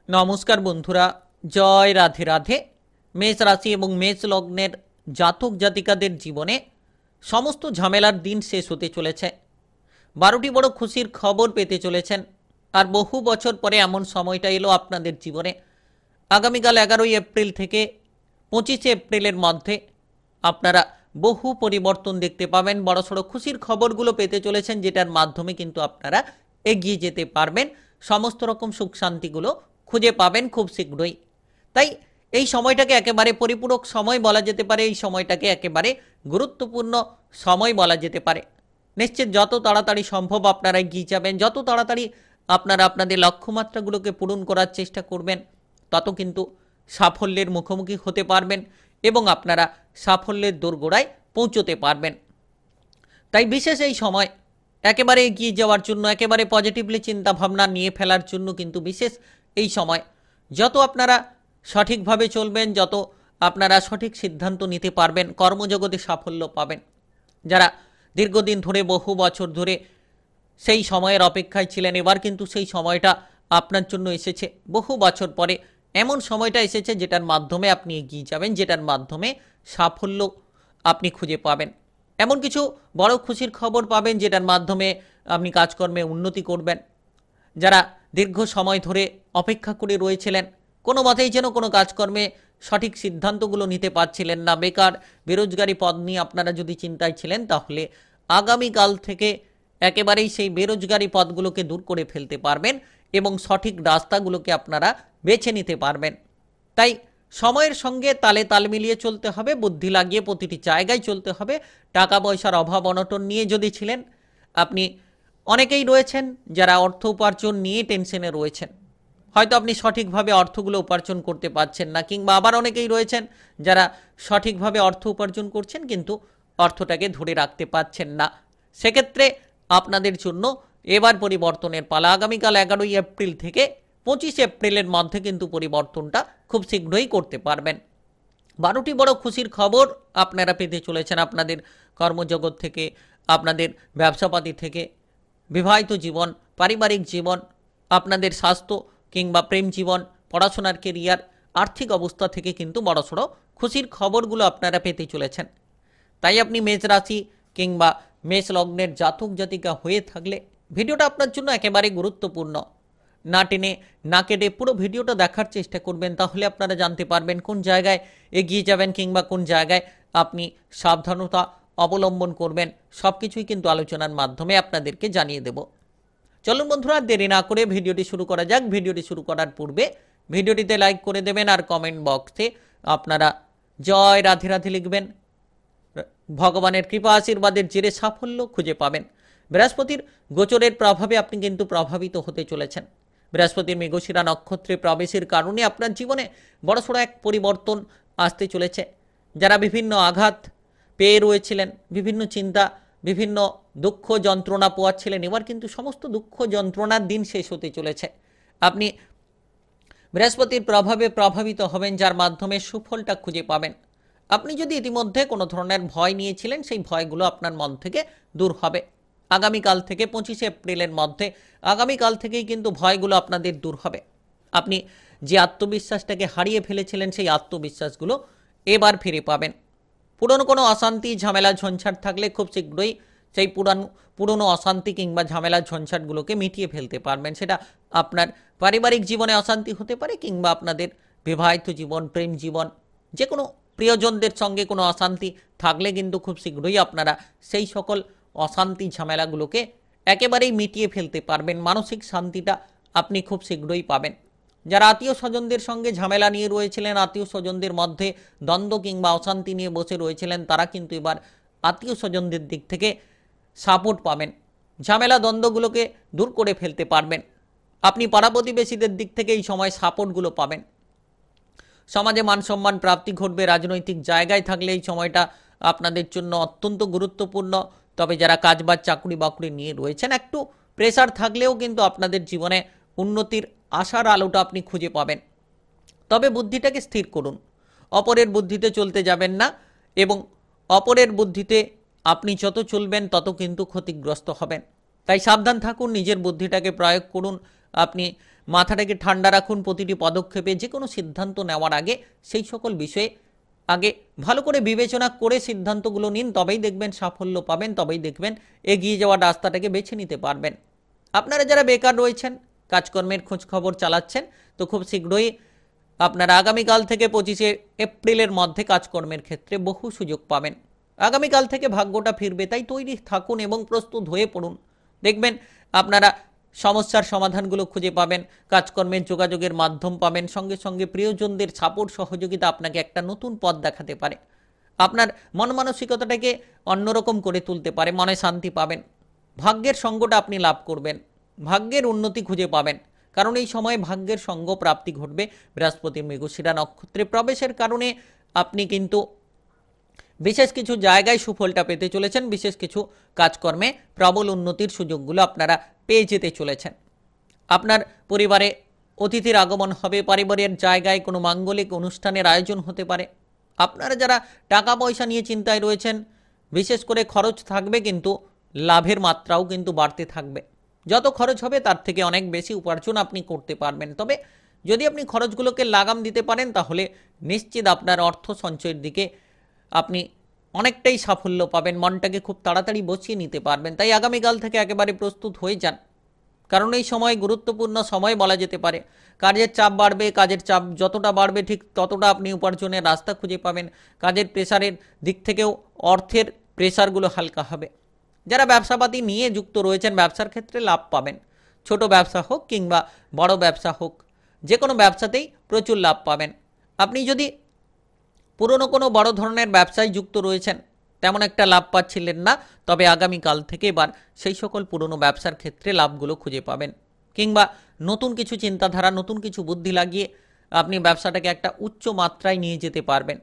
নমস্কার বন্ধুরা, জয় রাধে রাধে। মেষ রাশি এবং মেষ লগ্নের জাতক জাতিকাদের জীবনে সমস্ত ঝামেলার দিন শেষ হতে চলেছে। 12টি বড় খুশির খবর পেতে চলেছেন। আর বহু বছর পরে এমন সময়টা এলো আপনাদের জীবনে। আগামীকাল 11ই এপ্রিল থেকে 25শে এপ্রিলের মধ্যে আপনারা বহু পরিবর্তন দেখতে পাবেন। বড়সড় খুশির খবরগুলো পেতে চলেছেন, যেটার মাধ্যমে কিন্তু আপনারা এগিয়ে যেতে পারবেন। সমস্ত রকম সুখ শান্তিগুলো খুঁজে পাবেন খুব শীঘ্রই। তাই এই সময়টাকে একেবারে পরিপূরক সময় বলা যেতে পারে। এই সময়টাকে একেবারে গুরুত্বপূর্ণ সময় বলা যেতে পারে। নিশ্চিত যত তাড়াতাড়ি সম্ভব আপনারা এগিয়ে যাবেন, যত তাড়াতাড়ি আপনারা আপনাদের লক্ষ্যমাত্রাগুলোকে পূরণ করার চেষ্টা করবেন, তত কিন্তু সাফল্যের মুখোমুখি হতে পারবেন এবং আপনারা সাফল্যের দোরগোড়ায় পৌঁছতে পারবেন। তাই বিশেষ এই সময় একেবারে এগিয়ে যাওয়ার জন্য, একেবারে পজিটিভলি চিন্তাভাবনা নিয়ে ফেলার জন্য কিন্তু বিশেষ এই সময় যত আপনারা সঠিকভাবে চলবেন, যত আপনারা সঠিক সিদ্ধান্ত নিতে পারবেন, কর্মজগতে সাফল্য পাবেন। যারা দীর্ঘদিন ধরে, বহু বছর ধরে সেই সময়ের অপেক্ষায় ছিলেন, এবার কিন্তু সেই সময়টা আপনার জন্য এসেছে। বহু বছর পরে এমন সময়টা এসেছে যেটার মাধ্যমে আপনি এগিয়ে যাবেন, যেটার মাধ্যমে সাফল্য আপনি খুঁজে পাবেন। এমন কিছু বড় খুশির খবর পাবেন যেটার মাধ্যমে আপনি কাজকর্মে উন্নতি করবেন। যারা দীর্ঘ সময় ধরে অপেক্ষা করে রয়েছিলেন, কোনো মতেই যেন কোনো কাজকর্মে সঠিক সিদ্ধান্তগুলো নিতে পারছিলেন না, বেকার বেরোজগারি পদ নিয়ে আপনারা যদি চিন্তায় ছিলেন, তাহলে আগামীকাল থেকে একেবারেই সেই বেরোজগারি পদগুলোকে দূর করে ফেলতে পারবেন এবং সঠিক রাস্তাগুলোকে আপনারা বেছে নিতে পারবেন। তাই সময়ের সঙ্গে তালে তাল মিলিয়ে চলতে হবে, বুদ্ধি লাগিয়ে প্রতিটি জায়গায় চলতে হবে। টাকা পয়সার অভাব অনটন নিয়ে যদি ছিলেন, আপনি অনেকেই রয়েছেন যারা অর্থ উপার্জন নিয়ে টেনশনে রয়েছেন। হয়তো আপনি সঠিকভাবে অর্থগুলো উপার্জন করতে পারছেন না, কিংবা আবার অনেকেই রয়েছেন যারা সঠিকভাবে অর্থ উপার্জন করছেন কিন্তু অর্থটাকে ধরে রাখতে পারছেন না। সেক্ষেত্রে আপনাদের জন্য এবার পরিবর্তনের পালা। আগামীকাল 11ই এপ্রিল থেকে 25 এপ্রিলের মধ্যে কিন্তু পরিবর্তনটা খুব শীঘ্রই করতে পারবেন। 12টি বড় খুশির খবর আপনারা পেতে চলেছেন আপনাদের কর্মজগৎ থেকে, আপনাদের ব্যবসাপাতি থেকে, বিবাহিত জীবন, পারিবারিক জীবন, আপনাদের স্বাস্থ্য কিংবা প্রেম জীবন, পড়াশোনার কেরিয়ার, আর্থিক অবস্থা থেকে কিন্তু বড়সড় খুশির খবরগুলো আপনারা পেতে চলেছেন। তাই আপনি মেষ রাশি কিংবা মেষ লগ্নের জাতক জাতিকা হয়ে থাকলে ভিডিওটা আপনার জন্য একেবারে গুরুত্বপূর্ণ। না টেনে না কেটে পুরো ভিডিওটা দেখার চেষ্টা করবেন, তাহলে আপনারা জানতে পারবেন কোন জায়গায় এগিয়ে যাবেন কিংবা কোন জায়গায় আপনি সাবধানতা অবলম্বন করবেন। সব কিছুই কিন্তু আলোচনার মাধ্যমে আপনাদেরকে জানিয়ে দেব। চলুন বন্ধুরা, দেরি না করে ভিডিওটি শুরু করা যাক। ভিডিওটি শুরু করার পূর্বে ভিডিওটিতে লাইক করে দেবেন আর কমেন্ট বক্সে আপনারা জয় রাধে রাধে লিখবেন। ভগবানের কৃপা আশীর্বাদের জেরে সাফল্য খুঁজে পাবেন। বৃহস্পতির গোচরের প্রভাবে আপনি কিন্তু প্রভাবিত হতে চলেছেন। বৃহস্পতির মৃগশিরা নক্ষত্রে প্রবেশের কারণে আপনার জীবনে বড়সড় এক পরিবর্তন আসতে চলেছে। যারা বিভিন্ন আঘাত পেয়ে রয়েছিলেন, বিভিন্ন চিন্তা, বিভিন্ন দুঃখ যন্ত্রণা পোয়াচ্ছিলেন, এবার কিন্তু সমস্ত দুঃখ যন্ত্রণার দিন শেষ হতে চলেছে। আপনি বৃহস্পতির প্রভাবে প্রভাবিত হবেন, যার মাধ্যমে সুফলটা খুঁজে পাবেন। আপনি যদি ইতিমধ্যে কোনো ধরনের ভয় নিয়েছিলেন, সেই ভয়গুলো আপনার মন থেকে দূর হবে। আগামীকাল থেকে 25শে এপ্রিলের মধ্যে, আগামীকাল থেকেই কিন্তু ভয়গুলো আপনাদের দূর হবে। আপনি যে আত্মবিশ্বাসটাকে হারিয়ে ফেলেছিলেন, সেই আত্মবিশ্বাসগুলো এবার ফিরে পাবেন। পুরনো কোনো অশান্তি, ঝামেলা, ঝঞ্ঝাট থাকলে খুব শীঘ্রই সেই পুরনো অশান্তি কিংবা ঝামেলা, ঝঞ্ঝাটগুলোকে মিটিয়ে ফেলতে পারবেন। সেটা আপনার পারিবারিক জীবনে অশান্তি হতে পারে, কিংবা আপনাদের বিবাহিত জীবন, প্রেম জীবন, যে কোনো প্রিয়জনদের সঙ্গে কোনো অশান্তি থাকলে কিন্তু খুব শীঘ্রই আপনারা সেই সকল অশান্তি ঝামেলাগুলোকে একেবারেই মিটিয়ে ফেলতে পারবেন। মানসিক শান্তিটা আপনি খুব শীঘ্রই পাবেন। যারা আত্মীয় স্বজনদের সঙ্গে ঝামেলা নিয়ে রয়েছিলেন, আত্মীয় স্বজনদের মধ্যে দ্বন্দ্ব কিংবা অশান্তি নিয়ে বসে রয়েছিলেন, তারা কিন্তু এবার আত্মীয় স্বজনদের দিক থেকে সাপোর্ট পাবেন। ঝামেলা দ্বন্দ্বগুলোকে দূর করে ফেলতে পারবেন। আপনি পাড়া প্রতিবেশীদের দিক থেকে এই সময় সাপোর্টগুলো পাবেন। সমাজে মান সম্মান প্রাপ্তি ঘটবে। রাজনৈতিক জায়গায় থাকলে এই সময়টা আপনাদের জন্য অত্যন্ত গুরুত্বপূর্ণ। তবে যারা কাজবাজ, চাকরি বাকরি নিয়ে রয়েছেন, একটু প্রেসার থাকলেও কিন্তু আপনাদের জীবনে উন্নতির আশার আলোটা আপনি খুঁজে পাবেন। তবে বুদ্ধিটাকে স্থির করুন, অপরের বুদ্ধিতে চলতে যাবেন না, এবং অপরের বুদ্ধিতে আপনি যত চলবেন তত কিন্তু ক্ষতিগ্রস্ত হবেন। তাই সাবধান থাকুন, নিজের বুদ্ধিটাকে প্রয়োগ করুন। আপনি মাথাটাকে ঠান্ডা রাখুন। প্রতিটি পদক্ষেপে যে কোনো সিদ্ধান্ত নেওয়ার আগে সেই সকল বিষয়ে আগে ভালো করে বিবেচনা করে সিদ্ধান্তগুলো নিন, তবেই দেখবেন সাফল্য পাবেন, তবেই দেখবেন এগিয়ে যাওয়ার রাস্তাটাকে বেছে নিতে পারবেন। আপনারা যারা বেকার রয়েছেন, কাজকর্মের খোঁজ খবর চালাচ্ছেন, তো খুব শীঘ্রই আপনারা আগামীকাল থেকে 25শে এপ্রিলের মধ্যে কাজকর্মের ক্ষেত্রে বহু সুযোগ পাবেন। আগামীকাল থেকে ভাগ্যটা ফিরবে, তাই তৈরি থাকুন এবং প্রস্তুত হয়ে পড়ুন। দেখবেন আপনারা সমস্যার সমাধানগুলো খুঁজে পাবেন, কাজকর্মের যোগাযোগের মাধ্যম পাবেন, সঙ্গে সঙ্গে প্রিয়জনদের সাপোর্ট সহযোগিতা আপনাকে একটা নতুন পথ দেখাতে পারে, আপনার মন মানসিকতাটাকে অন্যরকম করে তুলতে পারে, মনে শান্তি পাবেন, ভাগ্যের সঙ্গটা আপনি লাভ করবেন, ভাগ্যের উন্নতি খুঁজে পাবেন। কারণ এই সময়ে ভাগ্যের সঙ্গ প্রাপ্তি ঘটবে। বৃহস্পতির মৃগশিরা নক্ষত্রে প্রবেশের কারণে আপনি কিন্তু বিশেষ কিছু জায়গায় সুফলটা পেতে চলেছেন, বিশেষ কিছু কাজকর্মে প্রবল উন্নতির সুযোগগুলো আপনারা পেয়ে যেতে চলেছেন। আপনার পরিবারে অতিথির আগমন হবে, পারিবারিক জায়গায় কোনো মাঙ্গলিক অনুষ্ঠানের আয়োজন হতে পারে। আপনারা যারা টাকা পয়সা নিয়ে চিন্তায় রয়েছেন, বিশেষ করে খরচ থাকবে, কিন্তু লাভের মাত্রাও কিন্তু বাড়তে থাকবে। যত খরচ হবে তার থেকে অনেক বেশি উপার্জন আপনি করতে পারবেন। তবে যদি আপনি খরচগুলোকে লাগাম দিতে পারেন, তাহলে নিশ্চিত আপনার অর্থ সঞ্চয়ের দিকে আপনি অনেকটাই সাফল্য পাবেন, মনটাকে খুব তাড়াতাড়ি বসিয়ে নিতে পারবেন। তাই আগামীকাল থেকে একেবারে প্রস্তুত হয়ে যান, কারণ এই সময় গুরুত্বপূর্ণ সময় বলা যেতে পারে। কাজের চাপ বাড়বে, কাজের চাপ যতটা বাড়বে ঠিক ততটা আপনি উপার্জনের রাস্তা খুঁজে পাবেন। কাজের প্রেসারের দিক থেকেও অর্থের প্রেসারগুলো হালকা হবে। যারা ব্যবসাপাতি নিয়ে যুক্ত রয়েছেন, ব্যবসার ক্ষেত্রে লাভ পাবেন। ছোট ব্যবসা হোক কিংবা বড় ব্যবসা হোক, যে কোনো ব্যবসাতেই প্রচুর লাভ পাবেন। আপনি যদি পুরনো কোনো বড় ধরনের ব্যবসায় যুক্ত রয়েছেন, তেমন একটা লাভ পাচ্ছিলেন না, তবে আগামীকাল থেকে এবার সেই সকল পুরনো ব্যবসার ক্ষেত্রে লাভগুলো খুঁজে পাবেন। কিংবা নতুন কিছু চিন্তাধারা, নতুন কিছু বুদ্ধি লাগিয়ে আপনি ব্যবসাটাকে একটা উচ্চ মাত্রায় নিয়ে যেতে পারবেন।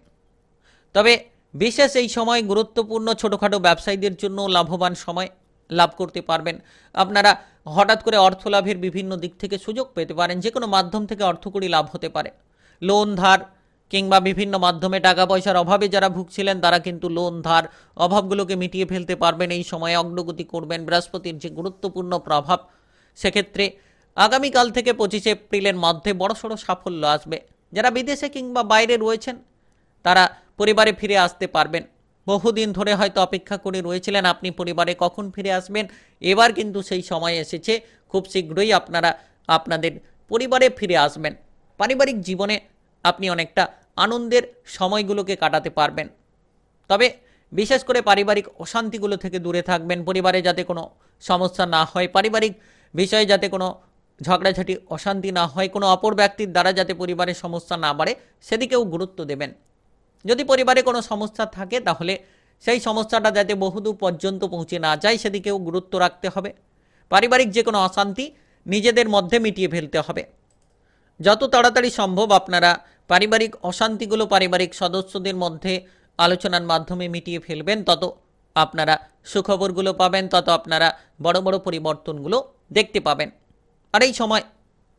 তবে বিশেষ এই সময় গুরুত্বপূর্ণ, ছোটোখাটো ব্যবসায়ীদের জন্য লাভবান সময়, লাভ করতে পারবেন। আপনারা হঠাৎ করে অর্থ লাভের বিভিন্ন দিক থেকে সুযোগ পেতে পারেন, যে কোনো মাধ্যম থেকে অর্থকরী লাভ হতে পারে। লোন ধার কিংবা বিভিন্ন মাধ্যমে টাকা পয়সার অভাবে যারা ভুগছিলেন, তারা কিন্তু লোন ধার অভাবগুলোকে মিটিয়ে ফেলতে পারবেন। এই সময়ে অগ্রগতি করবেন, বৃহস্পতির যে গুরুত্বপূর্ণ প্রভাব, সেক্ষেত্রে আগামীকাল থেকে 25শে এপ্রিলের মধ্যে বড়সড় সাফল্য আসবে। যারা বিদেশে কিংবা বাইরে রয়েছেন, তারা পরিবারে ফিরে আসতে পারবেন। বহুদিন ধরে হয়তো অপেক্ষা করে রয়েছিলেন আপনি পরিবারে কখন ফিরে আসবেন, এবার কিন্তু সেই সময় এসেছে। খুব শীঘ্রই আপনারা আপনাদের পরিবারে ফিরে আসবেন। পারিবারিক জীবনে আপনি অনেকটা আনন্দের সময়গুলোকে কাটাতে পারবেন। তবে বিশেষ করে পারিবারিক অশান্তিগুলো থেকে দূরে থাকবেন, পরিবারে যাতে কোনো সমস্যা না হয়, পারিবারিক বিষয়ে যাতে কোনো ঝগড়াঝাটি অশান্তি না হয়, কোনো অপর ব্যক্তির দ্বারা যাতে পরিবারের সমস্যা না বাড়ে, সেদিকেও গুরুত্ব দেবেন। যদি পরিবারে কোনো সমস্যা থাকে, তাহলে সেই সমস্যাটা যাতে বহুদূর পর্যন্ত পৌঁছে না যায়, সেদিকেও গুরুত্ব রাখতে হবে। পারিবারিক যে কোনো অশান্তি নিজেদের মধ্যে মিটিয়ে ফেলতে হবে। যত তাড়াতাড়ি সম্ভব আপনারা পারিবারিক অশান্তিগুলো পারিবারিক সদস্যদের মধ্যে আলোচনার মাধ্যমে মিটিয়ে ফেলবেন, তত আপনারা সুখবরগুলো পাবেন, তত আপনারা বড় বড় পরিবর্তনগুলো দেখতে পাবেন। আর এই সময়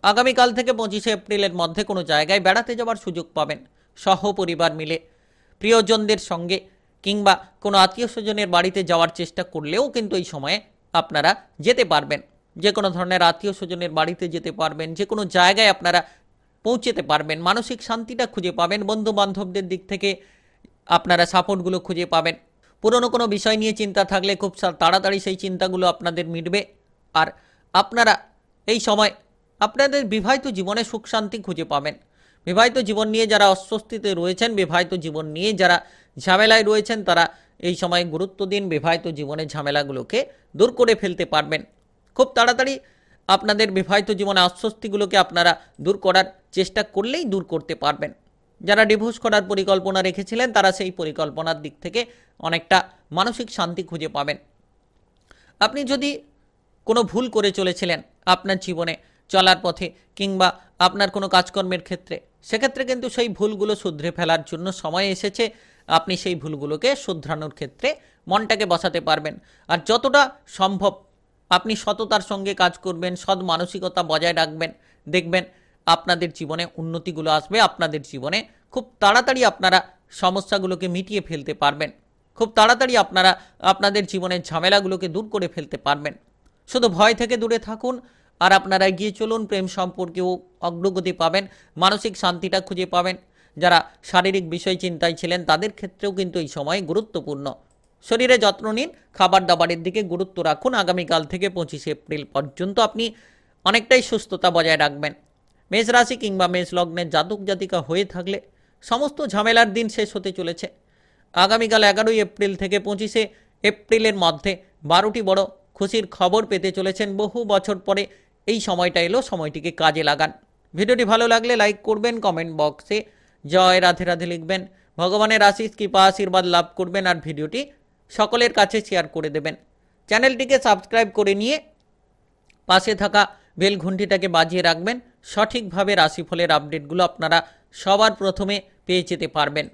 আগামীকাল থেকে 25শে এপ্রিলের মধ্যে কোনো জায়গায় বেড়াতে যাওয়ার সুযোগ পাবেন, সহপরিবার মিলে প্রিয়জনদের সঙ্গে কিংবা কোনো আত্মীয় স্বজনের বাড়িতে যাওয়ার চেষ্টা করলেও কিন্তু এই সময়ে আপনারা যেতে পারবেন। যে কোনো ধরনের আত্মীয় স্বজনের বাড়িতে যেতে পারবেন, যে কোনো জায়গায় আপনারা পৌঁছতে পারবেন, মানসিক শান্তিটা খুঁজে পাবেন, বন্ধু বান্ধবদের দিক থেকে আপনারা সাপোর্টগুলো খুঁজে পাবেন। পুরনো কোনো বিষয় নিয়ে চিন্তা থাকলে খুব তাড়াতাড়ি সেই চিন্তাগুলো আপনাদের মিটবে। আর আপনারা এই সময় আপনাদের বিবাহিত জীবনে সুখ শান্তি খুঁজে পাবেন। বিবাহিত জীবন নিয়ে যারা অস্বস্তিতে রয়েছেন, বিবাহিত জীবন নিয়ে যারা ঝামেলায় রয়েছেন, তারা এই সময় গুরুত্ব দিন, বিবাহিত জীবনের ঝামেলাগুলোকে দূর করে ফেলতে পারবেন। খুব তাড়াতাড়ি আপনাদের বিবাহিত জীবনে অস্বস্তিগুলোকে আপনারা দূর করার চেষ্টা করলেই দূর করতে পারবেন। যারা ডিভোর্স করার পরিকল্পনা রেখেছিলেন, তারা সেই পরিকল্পনার দিক থেকে অনেকটা মানসিক শান্তি খুঁজে পাবেন। আপনি যদি কোনো ভুল করে চলেছিলেন আপনার জীবনে চলার পথে কিংবা আপনার কোনো কাজকর্মের ক্ষেত্রে, সেক্ষেত্রে কিন্তু সেই ভুলগুলো শুধরে ফেলার জন্য সময় এসেছে। আপনি সেই ভুলগুলোকে শুধরানোর ক্ষেত্রে মনটাকে বসাতে পারবেন। আর যতটা সম্ভব আপনি সততার সঙ্গে কাজ করবেন, সৎ মানসিকতা বজায় রাখবেন, দেখবেন আপনাদের জীবনে উন্নতিগুলো আসবে। আপনাদের জীবনে খুব তাড়াতাড়ি আপনারা সমস্যাগুলোকে মিটিয়ে ফেলতে পারবেন, খুব তাড়াতাড়ি আপনারা আপনাদের জীবনের ঝামেলাগুলোকে দূর করে ফেলতে পারবেন। শুধু ভয় থেকে দূরে থাকুন, আর আপনারা এগিয়ে চলুন, প্রেম সম্পর্কেও অগ্রগতি পাবেন, মানসিক শান্তিটা খুঁজে পাবেন। যারা শারীরিক বিষয় চিন্তায় ছিলেন তাদের ক্ষেত্রেও কিন্তু এই সময় গুরুত্বপূর্ণ। শরীরে যত্ন নিন, খাবার দাবারের দিকে গুরুত্ব রাখুন। আগামীকাল থেকে 25 এপ্রিল পর্যন্ত আপনি অনেকটাই সুস্থতা বজায় রাখবেন। মেষ রাশি কিংবা মেষ লগ্নের জাতক জাতিকা হয়ে থাকলে সমস্ত ঝামেলার দিন শেষ হতে চলেছে। আগামীকাল 11 এপ্রিল থেকে 25 এপ্রিলের মধ্যে 12টি বড় খুশির খবর পেতে চলেছেন। বহু বছর পরে এই সময়টা এলো, সময়টিকে কাজে লাগান। ভিডিওটি ভালো লাগলে লাইক করবেন, কমেন্ট বক্সে জয় রাধে রাধে লিখবেন, ভগবানের আশিস কৃপা আশীর্বাদ লাভ করবেন আর ভিডিওটি সকলের কাছে শেয়ার করে দেবেন। চ্যানেলটিকে সাবস্ক্রাইব করে নিয়ে পাশে থাকা বেল ঘন্টিটাকে বাজিয়ে রাখবেন। সঠিকভাবে রাশিফলের আপডেটগুলো আপনারা সবার প্রথমে পেয়ে যেতে পারবেন।